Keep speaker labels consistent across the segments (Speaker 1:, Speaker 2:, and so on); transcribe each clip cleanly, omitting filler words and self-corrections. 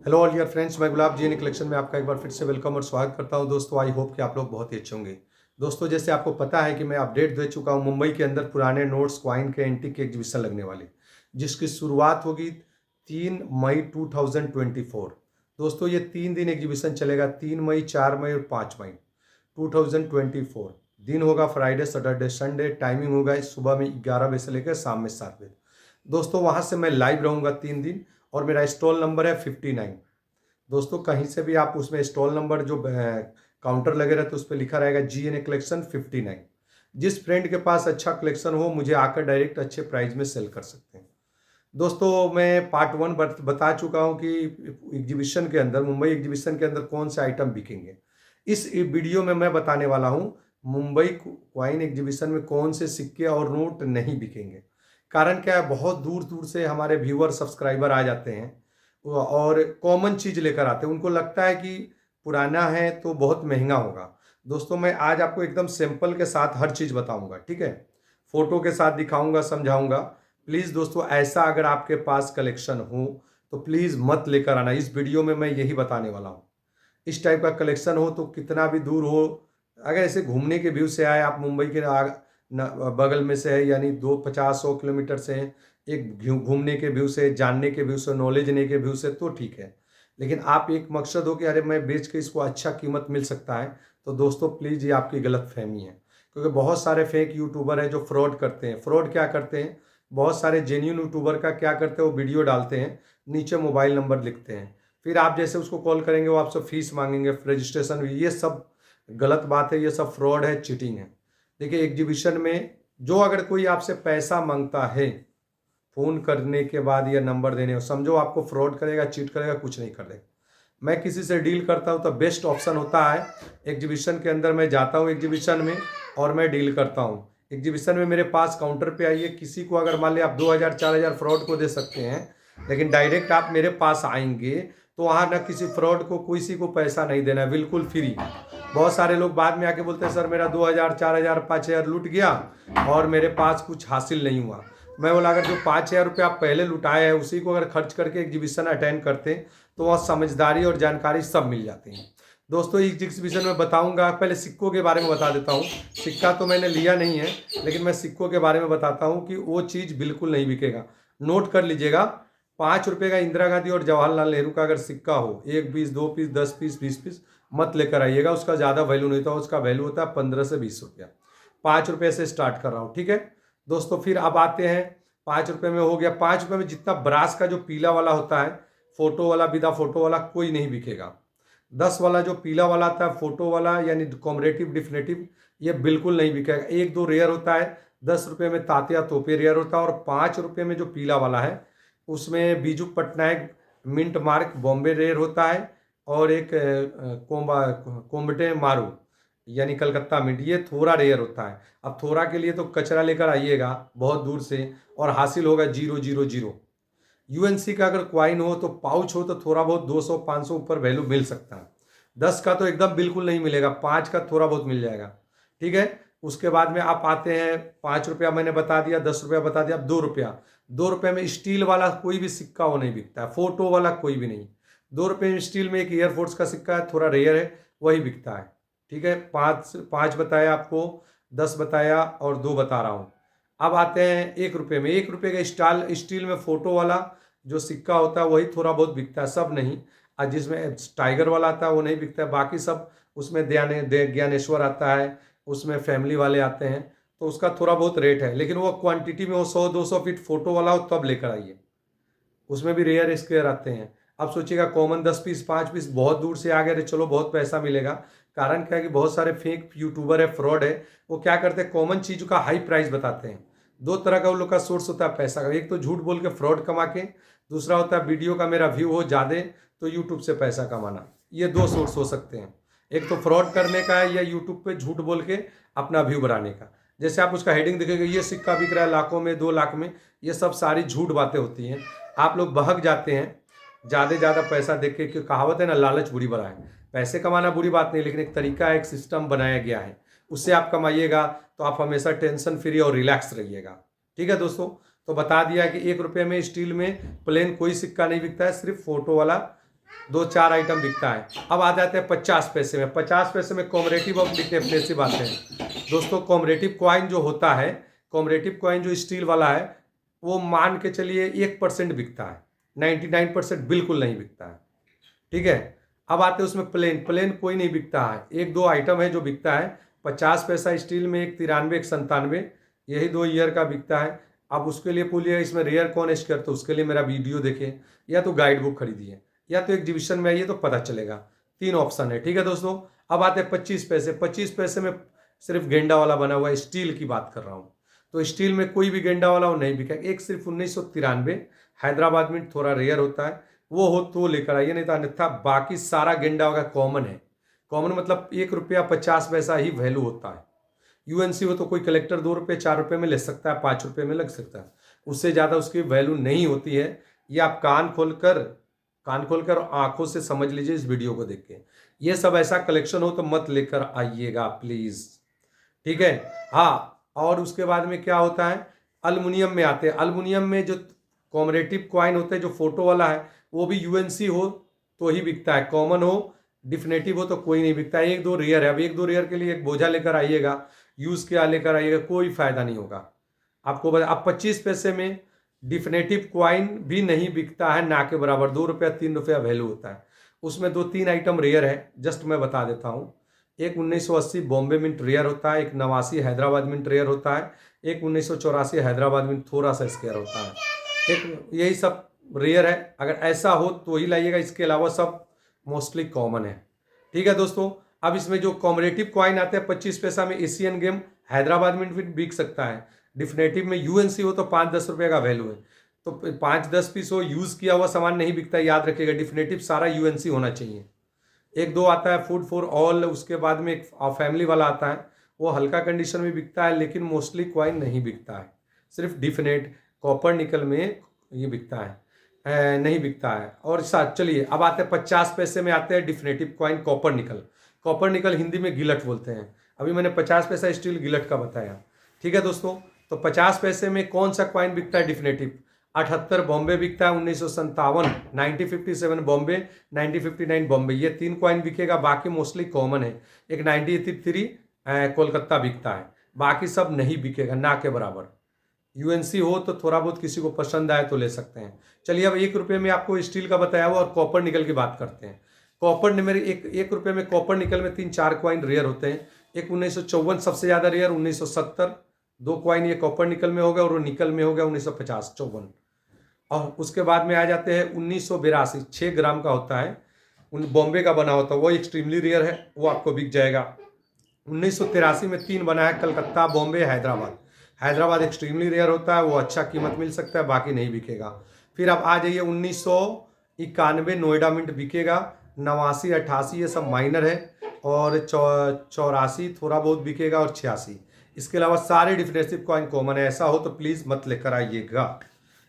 Speaker 1: Hello all dear friends, मैं गुलाब जी ने collection में आपका एक बार फिर से वेलकम और स्वागत करता हूं। दोस्तों, आई होप कि आप लोग बहुत ही अच्छे होंगे। दोस्तों, जैसे आपको पता है कि मैं अपडेट दे चुका हूं, मुंबई के अंदर पुराने नोट्स क्वाइन के एंटीक की एग्जीबिशन लगने वाली, जिसकी शुरुआत होगी 3 मई 2024। दोस्तों, ये 3 दिन एग्जीबिशन चलेगा, 3 मई, 4 मई और 5 मई 2024। दिन होगा फ्राइडे, सैटरडे, संडे। टाइमिंग होगा सुबह में 11 बजे से लेकर शाम में 7 बजे। दोस्तों, वहां से मैं लाइव रहूंगा 3 दिन और मेरा स्टॉल नंबर है 59। दोस्तों, कहीं से भी आप उसमें स्टॉल नंबर जो काउंटर लगे रहते उस पर लिखा रहेगा GNA कलेक्शन 59। जिस फ्रेंड के पास अच्छा कलेक्शन हो, मुझे आकर डायरेक्ट अच्छे प्राइस में सेल कर सकते हैं। दोस्तों, मैं पार्ट 1 बता चुका हूं कि एग्जीबिशन के अंदर, मुंबई एग्जीबिशन के अंदर कौन से आइटम बिकेंगे। इस वीडियो में मैं बताने वाला हूं मुंबई क्वाइन एग्जीबिशन में कौन से सिक्के और नोट नहीं बिकेंगे। कारण क्या है, बहुत दूर दूर से हमारे व्यूअर सब्सक्राइबर आ जाते हैं और कॉमन चीज लेकर आते हैं। उनको लगता है कि पुराना है तो बहुत महंगा होगा। दोस्तों, मैं आज आपको एकदम सिंपल के साथ हर चीज बताऊंगा, ठीक है। फोटो के साथ दिखाऊंगा, समझाऊंगा। प्लीज दोस्तों, ऐसा अगर आपके पास कलेक्शन हो तो प्लीज मत लेकर आना। इस वीडियो में मैं यही बताने वाला हूँ। इस टाइप का कलेक्शन हो तो कितना भी दूर हो, अगर ऐसे घूमने के व्यू से आए, आप मुंबई के बगल में से है, यानी 250-100 किलोमीटर से हैं, एक घूमने के व्यू से, जानने के व्यू से, नॉलेज लेने के व्यू से, तो ठीक है। लेकिन आप एक मकसद हो कि अरे मैं बेच के इसको अच्छा कीमत मिल सकता है, तो दोस्तों प्लीज़, ये आपकी गलत फहमी है। क्योंकि बहुत सारे फेक यूट्यूबर हैं जो फ्रॉड करते हैं। फ्रॉड क्या करते हैं, बहुत सारे जेन्यून यूट्यूबर का क्या करते हैं, वो वीडियो डालते हैं, नीचे मोबाइल नंबर लिखते हैं, फिर आप जैसे उसको कॉल करेंगे वो आपसे फीस मांगेंगे, रजिस्ट्रेशन। ये सब गलत बात है, ये सब फ्रॉड है, चीटिंग है। देखिए, एग्जीबिशन में जो अगर कोई आपसे पैसा मांगता है फोन करने के बाद या नंबर देने, समझो आपको फ्रॉड करेगा, चीट करेगा, कुछ नहीं करेगा। मैं किसी से डील करता हूं तो बेस्ट ऑप्शन होता है एग्जीबिशन के अंदर। मैं जाता हूं एग्जीबिशन में और मैं डील करता हूं। एग्जीबिशन में मेरे पास काउंटर पे आइए, किसी को अगर मान लिया आप 2000-4000 फ्रॉड को दे सकते हैं, लेकिन डायरेक्ट आप मेरे पास आएंगे तो वहां ना किसी फ्रॉड को, किसी को पैसा नहीं देना है, बिल्कुल फ्री। बहुत सारे लोग बाद में आके बोलते हैं सर मेरा 2000, 4000, 5000 लूट गया और मेरे पास कुछ हासिल नहीं हुआ। मैं बोला, अगर जो 5000 रुपये आप पहले लुटाए हैं उसी को अगर खर्च करके एग्जीबिशन अटेंड करते तो वह समझदारी और जानकारी सब मिल जाती है। दोस्तों, इस एग्जीबिशन में बताऊंगा, पहले सिक्कों के बारे में बता देता हूँ। सिक्का तो मैंने लिया नहीं है, लेकिन मैं सिक्कों के बारे में बताता हूँ कि वो चीज़ बिल्कुल नहीं बिकेगा। नोट कर लीजिएगा, 5 रुपये का इंदिरा गांधी और जवाहरलाल नेहरू का अगर सिक्का हो, 1 पीस, 2 पीस, 10 पीस, 20 पीस, मत लेकर आइएगा। उसका ज़्यादा वैल्यू नहीं होता, उसका वैल्यू होता है 15 से 20 रुपया। 5 रुपये से स्टार्ट कर रहा हूँ, ठीक है दोस्तों। फिर अब आते हैं, 5 रुपये में हो गया। 5 रुपये में जितना ब्रास का जो पीला वाला होता है, फोटो वाला, विदा फोटो वाला, कोई नहीं बिकेगा। 10 वाला जो पीला वाला आता है, फोटो वाला, यानी कॉमरेटिव डिफिनेटिव, ये बिल्कुल नहीं बिकेगा। 1-2 रेयर होता है। 10 रुपये में तात्या तोपे रेयर होता है। और 5 रुपये में जो पीला वाला है उसमें Biju Patnaik mint mark Bombay rare होता है, और एक कोम्बटे मारू यानी कलकत्ता मिंट, ये थोड़ा रेयर होता है। अब थोड़ा के लिए तो कचरा लेकर आइएगा बहुत दूर से, और हासिल होगा 000। यूएनसी का अगर क्वाइन हो तो पाउच हो तो थोड़ा बहुत 200-500 ऊपर वैल्यू मिल सकता है। 10 का तो एकदम बिल्कुल नहीं मिलेगा, 5 का थोड़ा बहुत मिल जाएगा, ठीक है। उसके बाद में आप आते हैं, 5 रुपया मैंने बता दिया, 10 रुपया बता दिया, अब 2 रुपया। 2 रुपये में स्टील वाला कोई भी सिक्का वो नहीं बिकता है, फोटो वाला कोई भी नहीं। 2 रुपये में स्टील में एक एयरफोर्स का सिक्का है, थोड़ा रेयर है, वही बिकता है, ठीक है। 5 बताया आपको, 10 बताया और 2 बता रहा हूँ। अब आते हैं 1 रुपये में। 1 रुपये का स्टील में फोटो वाला जो सिक्का होता है वही थोड़ा बहुत बिकता है, सब नहीं। और जिसमें टाइगर वाला आता है वो नहीं बिकता है, बाकी सब। उसमें ज्ञानेश्वर आता है, उसमें फैमिली वाले आते हैं, तो उसका थोड़ा बहुत रेट है। लेकिन वो क्वांटिटी में वो 100-200 फीट फोटो वाला हो तब लेकर आइए, उसमें भी रेयर स्क्वायर आते हैं। अब सोचिएगा, कॉमन 10 पीस, 5 पीस, बहुत दूर से आ गए, चलो बहुत पैसा मिलेगा। कारण क्या है कि बहुत सारे फेक यूट्यूबर है, फ्रॉड है, वो क्या करते हैं, कॉमन चीज़ों का हाई प्राइस बताते हैं। दो तरह का उन लोग का सोर्स होता है पैसा का, एक तो झूठ बोल के फ्रॉड कमा के, दूसरा होता है वीडियो का मेरा व्यू हो ज़्यादा तो यूट्यूब से पैसा कमाना। ये दो सोर्स हो सकते हैं, एक तो फ्रॉड करने का है, या यूट्यूब पे झूठ बोल के अपना व्यू बढ़ाने का। जैसे आप उसका हेडिंग देखेंगे, ये सिक्का बिक रहा है लाखों में, 2 लाख में, ये सब सारी झूठ बातें होती हैं। आप लोग बहक जाते हैं ज़्यादा ज़्यादा पैसा देख के, कि कहावत है ना, लालच बुरी बला है। पैसे कमाना बुरी बात नहीं, लेकिन एक तरीका है, एक सिस्टम बनाया गया है, उससे आप कमाइएगा तो आप हमेशा टेंशन फ्री और रिलैक्स रहिएगा, ठीक है दोस्तों। तो बता दिया कि 1 रुपये में स्टील में प्लेन कोई सिक्का नहीं बिकता है, सिर्फ फोटो वाला दो चार आइटम बिकता है। अब आ जाते हैं 50 पैसे में। 50 पैसे में कॉमरेटिव अब डिफरेंसिव आते हैं दोस्तों। कॉमरेटिव कॉइन जो होता है, कॉमरेटिव कॉइन जो स्टील वाला है, वो मान के चलिए 1% बिकता है, 99% बिल्कुल नहीं बिकता है। ठीक है। अब आते हैं उसमें प्लेन। प्लेन कोई नहीं बिकता है, एक दो आइटम है जो बिकता है। 50 पैसा स्टील में, एक 93, एक 97, यही 2 ईयर का बिकता है। अब उसके लिए बोलिए इसमें रेयर कौन स्क्वायर, तो उसके लिए मेरा वीडियो देखिए, या तो गाइड बुक खरीदिए, या तो एग्जीबिशन में आइए तो पता चलेगा। 3 ऑप्शन है। ठीक है दोस्तों। अब आते हैं 25 पैसे। 25 पैसे में सिर्फ गेंडा वाला बना हुआ है, स्टील की बात कर रहा हूँ। तो स्टील में कोई भी गेंडा वाला वो नहीं बिका। एक सिर्फ 1993 हैदराबाद में थोड़ा रेयर होता है, वो हो तो लेकर आइए, नहीं तो अन्यथा बाकी सारा गेंडा होगा कॉमन है। कॉमन मतलब ₹1.50 ही वैल्यू होता है। यूएनसी हो तो कोई कलेक्टर ₹2 ₹4 में ले सकता है, ₹5 में लग सकता है, उससे ज़्यादा उसकी वैल्यू नहीं होती है। ये आप कान खोलकर आंखों से समझ लीजिए इस वीडियो को देख के। ये सब ऐसा कलेक्शन हो तो मत लेकर आइएगा प्लीज। ठीक है। हाँ, और उसके बाद में क्या होता है, अल्युमिनियम में आते हैं। अल्युमिनियम में जो कॉमरेटिव कॉइन होते हैं, जो फोटो वाला है, वो भी यूएनसी हो तो ही बिकता है, कॉमन हो डिफिनेटिव हो तो कोई नहीं बिकता है। एक दो रेयर है। अब एक दो रेयर के लिए एक बोझा लेकर आइएगा, यूज किया लेकर आइएगा, कोई फायदा नहीं होगा आपको। अब 25 पैसे में डिफिनेटिव क्वाइन भी नहीं बिकता है, ना के बराबर। ₹2 ₹3 वैल्यू होता है। उसमें 2-3 आइटम रेयर है, जस्ट मैं बता देता हूँ। एक 1980 बॉम्बे मिंट रेयर होता है, एक 89 हैदराबाद मिंट रेयर होता है, एक 1984 हैदराबाद मिंट थोड़ा सा स्केयर होता है। एक यही सब रेयर है, अगर ऐसा हो तो ही लाइएगा, इसके अलावा सब मोस्टली कॉमन है। ठीक है दोस्तों। अब इसमें जो कॉमरेटिव कॉइन आते हैं 25 पैसा में, एशियन गेम हैदराबाद में भी बिक सकता है। डिफिनेटिव में यूएनसी हो तो 5-10 रुपये का वैल्यू है, तो 5-10 पीस हो, यूज किया हुआ सामान नहीं बिकता, याद रखिएगा। डिफिनेटिव सारा यूएनसी होना चाहिए। एक दो आता है फूड फॉर ऑल, उसके बाद में एक फैमिली वाला आता है, वो हल्का कंडीशन में बिकता है, लेकिन मोस्टली कॉइन नहीं बिकता है। सिर्फ डिफिनेट कॉपर निकल में ये बिकता है, नहीं बिकता है। और साथ चलिए अब आते हैं 50 पैसे में आते हैं definitive coin copper nickel. Copper nickel Hindi में गिलट बोलते हैं। अभी मैंने 50 पैसा स्टील गिलट का बताया। ठीक है दोस्तों। तो 50 पैसे में कौन सा कॉइन बिकता है डिफिनेटिव? 78 बॉम्बे बिकता है, 1957 1957 बॉम्बे, 1959 बॉम्बे, ये 3 कॉइन बिकेगा। बाकी मोस्टली कॉमन है। एक 1983 कोलकाता बिकता है, बाकी सब नहीं बिकेगा, ना के बराबर। यूएनसी हो तो थोड़ा बहुत किसी को पसंद आए तो ले सकते हैं। चलिए अब ₹1 में आपको स्टील का बताया हुआ और कॉपर निकल की बात करते हैं। कॉपर मेरे एक रुपये में कॉपर निकल में 3-4 कॉइन रेयर होते हैं। एक 1954 सबसे ज़्यादा रेयर, 1970 2 कॉइन ये कॉपर निकल में हो गया, और वो निकल में हो गया 1950 54। और उसके बाद में आ जाते हैं 1982 6 ग्राम का होता है, बॉम्बे का बना होता है, वो एक्सट्रीमली रेयर है, वो आपको बिक जाएगा। 1983 में 3 बना है, कलकत्ता बॉम्बे हैदराबाद। हैदराबाद एक्सट्रीमली रेयर होता है, वो अच्छा कीमत मिल सकता है, बाकी नहीं बिकेगा। फिर आप आ जाइए 1991 नोएडा मिंट बिकेगा, 89 88 ये सब माइनर है, और 84 थोड़ा बहुत बिकेगा, और 86। इसके अलावा सारे डिफरेंसिव कॉइन कॉमन है। ऐसा हो तो प्लीज़ मत लेकर आइएगा।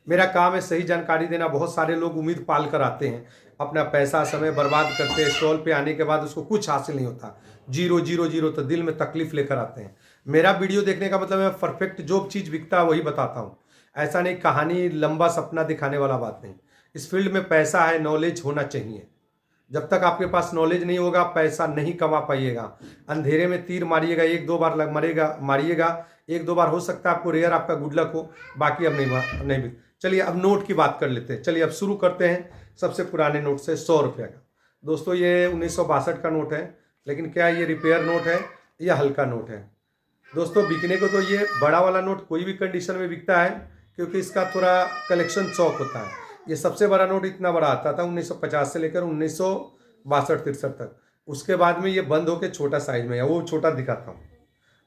Speaker 1: मेरा काम है सही जानकारी देना। बहुत सारे लोग उम्मीद पाल कर आते हैं, अपना पैसा समय बर्बाद करते हैं, स्टॉल पे आने के बाद उसको कुछ हासिल नहीं होता, 0 0 0, तो दिल में तकलीफ लेकर आते हैं। मेरा वीडियो देखने का मतलब मैं परफेक्ट जो चीज़ बिकता है वही बताता हूँ। ऐसा नहीं कहानी लंबा सपना दिखाने वाला बात नहीं। इस फील्ड में पैसा है, नॉलेज होना चाहिए। जब तक आपके पास नॉलेज नहीं होगा, पैसा नहीं कमा पाइएगा। अंधेरे में तीर मारिएगा, 1-2 बार मारिएगा, 1-2 बार हो सकता है आपको रेयर, आपका गुड लक हो, बाकी अब नहीं। चलिए अब नोट की बात कर लेते हैं। चलिए अब शुरू करते हैं सबसे पुराने नोट से, ₹100 का। दोस्तों ये 1962 का नोट है, लेकिन क्या ये रिपेयर नोट है या हल्का नोट है? दोस्तों बिकने को तो ये बड़ा वाला नोट कोई भी कंडीशन में बिकता है, क्योंकि इसका थोड़ा कलेक्शन शौक होता है। ये सबसे बड़ा नोट इतना बड़ा आता था 1950 से लेकर 1962-63 तक। उसके बाद में ये बंद होकर छोटा साइज में है, वो छोटा दिखाता हूँ,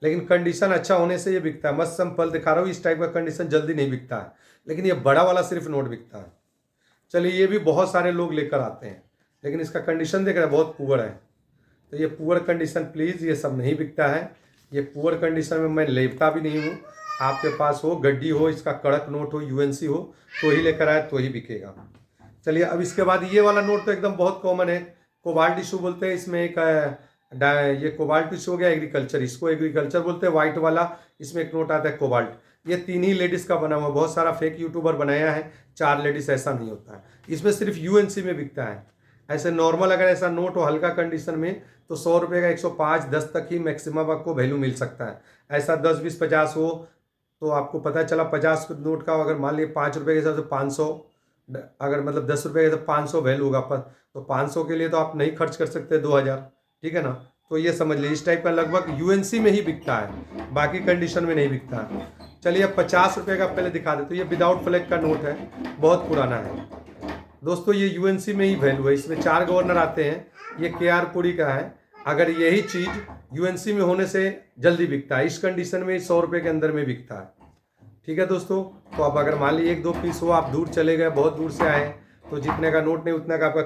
Speaker 1: लेकिन कंडीशन अच्छा होने से ये बिकता है। मस्त सैंपल दिखा रहा हूँ, इस टाइप का कंडीशन जल्दी नहीं बिकता है, लेकिन ये बड़ा वाला सिर्फ नोट बिकता है। चलिए ये भी बहुत सारे लोग लेकर आते हैं, लेकिन इसका कंडीशन देख रहे हैं बहुत पुअर है। तो ये पुअर कंडीशन प्लीज़ ये सब नहीं बिकता है। ये पुअर कंडीशन में मैं लेता भी नहीं हूँ। आपके पास हो, गड्डी हो, इसका कड़क नोट हो, यूएनसी हो, तो ही लेकर आए, तो ही बिकेगा। चलिए अब इसके बाद ये वाला नोट तो एकदम बहुत कॉमन है, कोबाल्ट इशू बोलते हैं। इसमें एक ये कोबाल्ट इशू हो गया, एग्रीकल्चर, इसको एग्रीकल्चर बोलते हैं। वाइट वाला इसमें एक नोट आता है कोबाल्ट। ये 3 ही लेडीज़ का बना हुआ, बहुत सारा फेक यूट्यूबर बनाया है, 4 लेडीज़, ऐसा नहीं होता है। इसमें सिर्फ यूएनसी में बिकता है। ऐसे नॉर्मल अगर ऐसा नोट हो हल्का कंडीशन में तो 100 रुपये का 105 10 तक ही मैक्सिमम आपको वैल्यू मिल सकता है। ऐसा 10 20 50 हो तो आपको पता चला 50 नोट का अगर मान लीजिए 5 रुपये के हिसाब से 500, अगर मतलब 10 रुपये के तो 500 वैल्यू होगा पर, तो 500 के लिए तो आप नहीं खर्च कर सकते 2000, ठीक है ना। तो ये समझ लीजिए इस टाइप का लगभग यूएनसी में ही बिकता है, बाकी कंडीशन में नहीं बिकता है। चलिए अब 50 रुपये का पहले दिखा देते। तो ये विदाउट फ्लैग का नोट है, बहुत पुराना है दोस्तों। ये यूएनसी में ही वैल्यू है, इसमें 4 गवर्नर आते हैं। ये के आर पुरी का है। अगर यही चीज़ यूएनसी में होने से जल्दी बिकता है, इस कंडीशन में 100 रुपये के अंदर में बिकता है, ठीक है दोस्तों। तो अब अगर मान लीजिए 1-2 पीस हो, आप दूर चले गए, बहुत दूर से आए, तो जितने का नोट नहीं उतने का आपका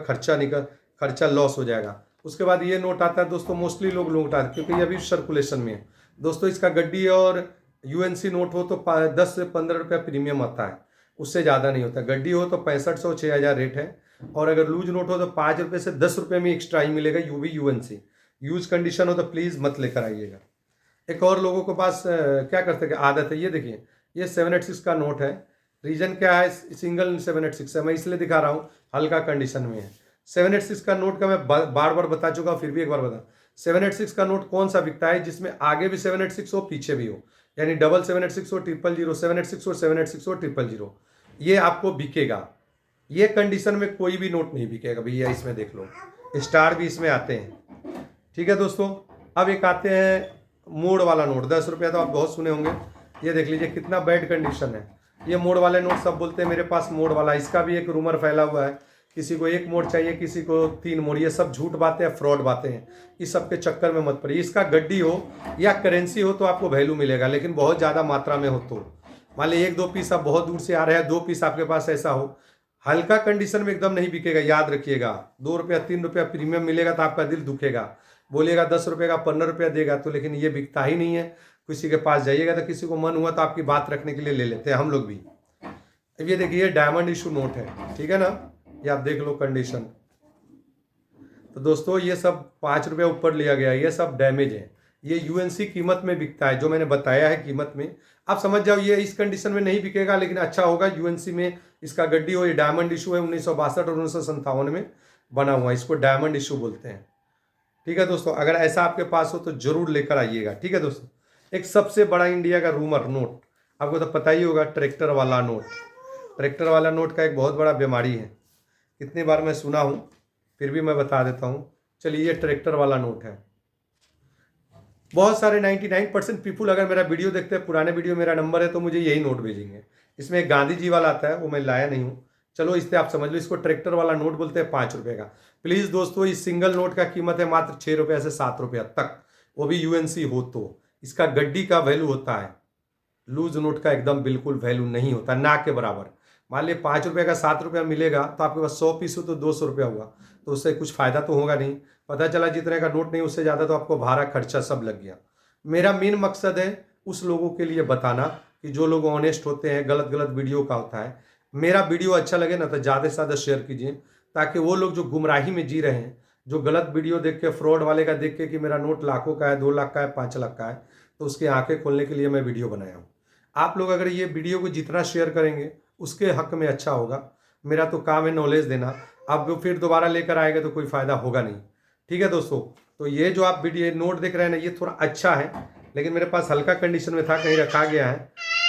Speaker 1: खर्चा लॉस हो जाएगा। उसके बाद ये नोट आता है दोस्तों, मोस्टली लोग नोट आते हैं क्योंकि ये अभी सर्कुलेशन में है दोस्तों। इसका गड्डी और यूएनसी नोट हो तो 10 से 15 रुपया प्रीमियम आता है, उससे ज़्यादा नहीं होता। गड्डी हो तो 6500 6000 रेट है, और अगर लूज नोट हो तो 5 रुपये से 10 रुपये में एक्स्ट्रा ही मिलेगा। यू भी यूएनसी यूज कंडीशन हो तो प्लीज़ मत लेकर आइएगा। एक और लोगों के पास क्या करते हैं आदत है, ये देखिए ये 786 का नोट है। रीजन क्या है, सिंगल 786 है, मैं इसलिए दिखा रहा हूँ हल्का कंडीशन में है। 786 का नोट का मैं बार बार बता चुका, फिर भी एक बार बता। 786 का नोट कौन सा बिकता है, जिसमें आगे भी 786 हो पीछे भी हो, यानी डबल 786 हो 000, 786 हो 786 हो 000, ये आपको बिकेगा। ये कंडीशन में कोई भी नोट नहीं बिकेगा भैया, इसमें देख लो स्टार भी इसमें आते हैं, ठीक है दोस्तों। अब एक आते हैं मोड़ वाला नोट, 10 रुपया तो आप बहुत सुने होंगे। ये देख लीजिए कितना बैड कंडीशन है। ये मोड़ वाले नोट सब बोलते हैं मेरे पास मोड़ वाला, इसका भी एक रूमर फैला हुआ है, किसी को 1 मोड़ चाहिए, किसी को 3 मोड़। ये सब झूठ बातें हैं, फ्रॉड बातें हैं, इस सब के चक्कर में मत पड़िए। इसका गड्डी हो या करेंसी हो तो आपको वैल्यू मिलेगा, लेकिन बहुत ज़्यादा मात्रा में हो तो मान लीजिए 1-2 पीस आप बहुत दूर से आ रहे हैं, 2 पीस आपके पास ऐसा हो, हल्का कंडीशन में एकदम नहीं बिकेगा। याद रखिएगा 2 रुपया 3 रुपया प्रीमियम मिलेगा तो आपका दिल दुखेगा, बोलिएगा 10 रुपये का 15 रुपया देगा तो, लेकिन ये बिकता ही नहीं है। किसी के पास जाइएगा तो किसी को मन हुआ तो आपकी बात रखने के लिए ले लेते हैं हम लोग भी। अब ये देखिए डायमंड इशू नोट है, ठीक है ना, ये आप देख लो कंडीशन। तो दोस्तों ये सब 5 रुपये ऊपर लिया गया, ये सब डैमेज है। ये यूएनसी कीमत में बिकता है, जो मैंने बताया है कीमत में आप समझ जाओ। ये इस कंडीशन में नहीं बिकेगा, लेकिन अच्छा होगा यूएनसी में इसका गड्डी हो। ये डायमंड इशू है, 1962 और 1957 में बना हुआ, इसको डायमंड इशू बोलते हैं, ठीक है दोस्तों। अगर ऐसा आपके पास हो तो जरूर लेकर आइएगा, ठीक है दोस्तों। एक सबसे बड़ा इंडिया का रूमर नोट, आपको तो पता ही होगा, ट्रैक्टर वाला नोट। ट्रैक्टर वाला नोट का एक बहुत बड़ा बीमारी है, कितनी बार मैं सुना हूँ, फिर भी मैं बता देता हूँ। चलिए ये ट्रैक्टर वाला नोट है। बहुत सारे 99% पीपुल अगर मेरा वीडियो देखते हैं, पुराने वीडियो मेरा नंबर है, तो मुझे यही नोट भेजेंगे। इसमें एक गांधी जी वाला आता है, वो मैं लाया नहीं हूँ, चलो इससे आप समझ लो। इसको ट्रैक्टर वाला नोट बोलते हैं, 5 रुपये का। प्लीज़ दोस्तों इस सिंगल नोट का कीमत है मात्र 6 रुपये से 7 रुपया तक, वो भी यूएनसी हो तो। इसका गड्डी का वैल्यू होता है, लूज नोट का एकदम बिल्कुल वैल्यू नहीं होता, ना के बराबर। मान लीजिए 5 रुपये का 7 रुपया मिलेगा तो आपके पास 100 पीस हो तो 200 रुपया हुआ, तो उससे कुछ फ़ायदा तो होगा नहीं। पता चला जितने का नोट नहीं उससे ज़्यादा तो आपको भाड़ा खर्चा सब लग गया। मेरा मेन मकसद है उस लोगों के लिए बताना कि जो लोग ऑनेस्ट होते हैं, गलत गलत वीडियो का होता है। मेरा वीडियो अच्छा लगे ना तो ज़्यादा से ज़्यादा शेयर कीजिए, ताकि वो लोग जो गुमराही में जी रहे हैं, जो गलत वीडियो देख के, फ्रॉड वाले का देख के कि मेरा नोट लाखों का है, 2 लाख का है, 5 लाख का है, तो उसकी आंखें खोलने के लिए मैं वीडियो बनाया हूँ। आप लोग अगर ये वीडियो को जितना शेयर करेंगे उसके हक में अच्छा होगा। मेरा तो काम है नॉलेज देना, आप वो फिर दोबारा लेकर आएंगे तो कोई फ़ायदा होगा नहीं, ठीक है दोस्तों। तो ये जो आप वीडियो नोट देख रहे हैं ना, ये थोड़ा अच्छा है, लेकिन मेरे पास हल्का कंडीशन में था, कहीं रखा गया है,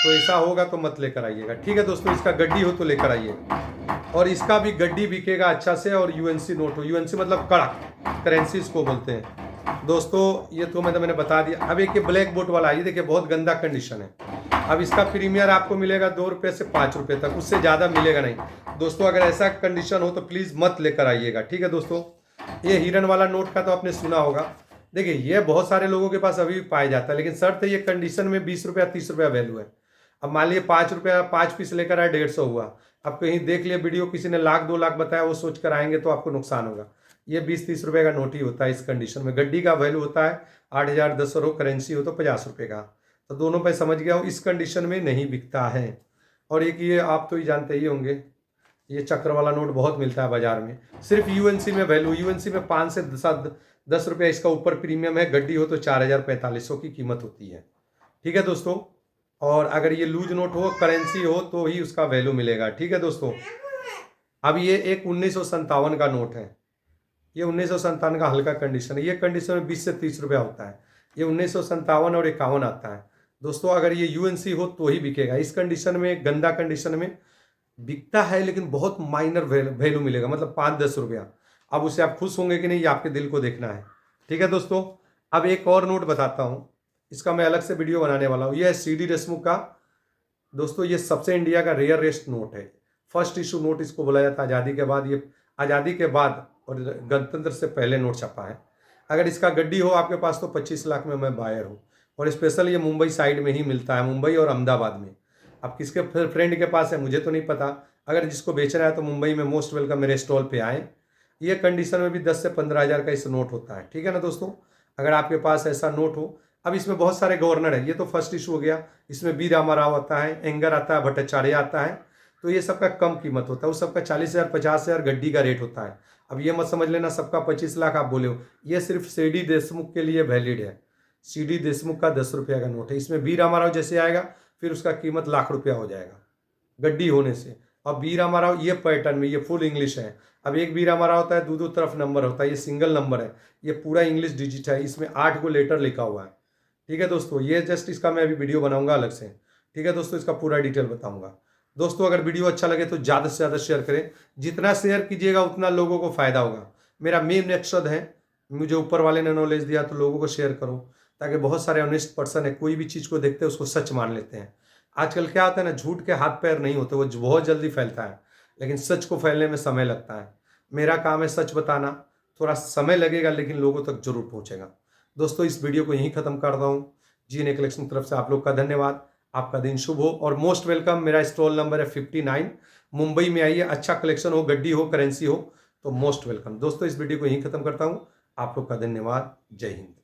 Speaker 1: तो ऐसा होगा तो मत लेकर आइएगा, ठीक है दोस्तों। इसका गड्डी हो तो लेकर आइएगा, और इसका भी गड्डी बिकेगा अच्छा से, और यूएनसी नोट हो। यूएनसी मतलब कड़क करेंसी इसको बोलते हैं दोस्तों। ये तो मैंने बता दिया। अब एक ब्लैक बोर्ड वाला, ये देखिए बहुत गंदा कंडीशन है। अब इसका प्रीमियर आपको मिलेगा 2 रुपये से 5 रुपये तक, उससे ज़्यादा मिलेगा नहीं दोस्तों। अगर ऐसा कंडीशन हो तो प्लीज़ मत लेकर आइएगा, ठीक है दोस्तों। ये हिरन वाला नोट का तो आपने सुना होगा। देखिए ये बहुत सारे लोगों के पास अभी भी पाया जाता है, लेकिन शर्त है ये कंडीशन में 20 रुपया 30 रुपया वैल्यू है। अब मान लीजिए 5 रुपया 5 पीस लेकर आए, 150 हुआ। अब कहीं देख लिया वीडियो, किसी ने 1 लाख 2 लाख बताया, वो सोच कर आएंगे तो आपको नुकसान होगा। ये 20-30 रुपये का नोट ही होता है इस कंडीशन में। गड्डी का वैल्यू होता है 8000 10 हो, करेंसी हो तो 50 रुपये का। तो दोनों पे समझ गया हो, इस कंडीशन में नहीं बिकता है। और एक ये आप तो ही जानते ही होंगे, ये चक्र वाला नोट बहुत मिलता है बाजार में, सिर्फ यूएनसी में वैल्यू। यूएनसी में 5 से 10 रुपया इसका ऊपर प्रीमियम है। गड्डी हो तो 4000-4500 की कीमत होती है, ठीक है दोस्तों। और अगर ये लूज नोट हो, करेंसी हो, तो ही उसका वैल्यू मिलेगा, ठीक है दोस्तों। अब ये एक 1957 का नोट है, ये 1957 का हल्का कंडीशन है। ये कंडीशन में 20 से 30 रुपया होता है। ये 1957 और 51 आता है। दोस्तों अगर ये यूएनसी हो तो ही बिकेगा। इस कंडीशन में, गंदा कंडीशन में बिकता है, लेकिन बहुत माइनर वैल्यू मिलेगा, मतलब 5-10 रुपया। अब उससे आप खुश होंगे कि नहीं, ये आपके दिल को देखना है। ठीक है दोस्तों, अब एक और नोट बताता हूँ, इसका मैं अलग से वीडियो बनाने वाला हूँ। यह है सी डी देशमुख का। दोस्तों ये सबसे इंडिया का रेयरेस्ट नोट है। फर्स्ट इशू नोट इसको बोला जाता है आज़ादी के बाद। ये आज़ादी के बाद और गणतंत्र से पहले नोट छपा है। अगर इसका गड्डी हो आपके पास तो 25 लाख में मैं बायर हूँ। और स्पेशल ये मुंबई साइड में ही मिलता है, मुंबई और अहमदाबाद में। अब किसके फ्रेंड के पास है मुझे तो नहीं पता। अगर जिसको बेचना है तो मुंबई में मोस्ट वेलकम, मेरे स्टॉल पे आए। ये कंडीशन में भी 10 से 15 हज़ार का इस नोट होता है। ठीक है ना दोस्तों, अगर आपके पास ऐसा नोट हो। अब इसमें बहुत सारे गवर्नर है। ये तो फर्स्ट इशू हो गया। इसमें बी रामाराव आता है, एंगर आता है, भट्टाचार्य आता है। तो ये सबका कम कीमत होता है। उस सबका 40,000 50,000 गड्डी का रेट होता है। अब ये मत समझ लेना सबका 25 लाख आप बोले हो। ये सिर्फ सी डी देशमुख के लिए वैलिड है। सी डी देशमुख का 10 रुपया का नोट है। इसमें बी रामाराव जैसे आएगा फिर उसका कीमत लाख रुपया हो जाएगा गड्डी होने से। अब बी रामाराव ये पैटर्न में, ये फुल इंग्लिश है। अब एक बी रामाराव होता है, दो तरफ नंबर होता है। ये सिंगल नंबर है, ये पूरा इंग्लिश डिजिट है। इसमें 8 को लेटर लिखा हुआ है। ठीक है दोस्तों, ये जस्ट इसका मैं अभी वीडियो बनाऊंगा अलग से। ठीक है दोस्तों, इसका पूरा डिटेल बताऊंगा। दोस्तों अगर वीडियो अच्छा लगे तो ज़्यादा से ज़्यादा शेयर करें। जितना शेयर कीजिएगा उतना लोगों को फायदा होगा। मेरा मेन मकसद है, मुझे ऊपर वाले ने नॉलेज दिया तो लोगों को शेयर करो, ताकि बहुत सारे ऑनेस्ट पर्सन है, कोई भी चीज़ को देखते हैं उसको सच मान लेते हैं। आजकल क्या होता है ना, झूठ के हाथ पैर नहीं होते, वो बहुत जल्दी फैलता है, लेकिन सच को फैलने में समय लगता है। मेरा काम है सच बताना। थोड़ा समय लगेगा लेकिन लोगों तक जरूर पहुंचेगा। दोस्तों इस वीडियो को यहीं खत्म कर रहा हूँ। जी कलेक्शन की तरफ से आप लोग का धन्यवाद। आपका दिन शुभ हो और मोस्ट वेलकम। मेरा स्टॉल नंबर है 59। मुंबई में आइए, अच्छा कलेक्शन हो, गड्डी हो, करेंसी हो, तो मोस्ट वेलकम। दोस्तों इस वीडियो को यहीं खत्म करता हूँ। आप लोग का धन्यवाद। जय हिंद।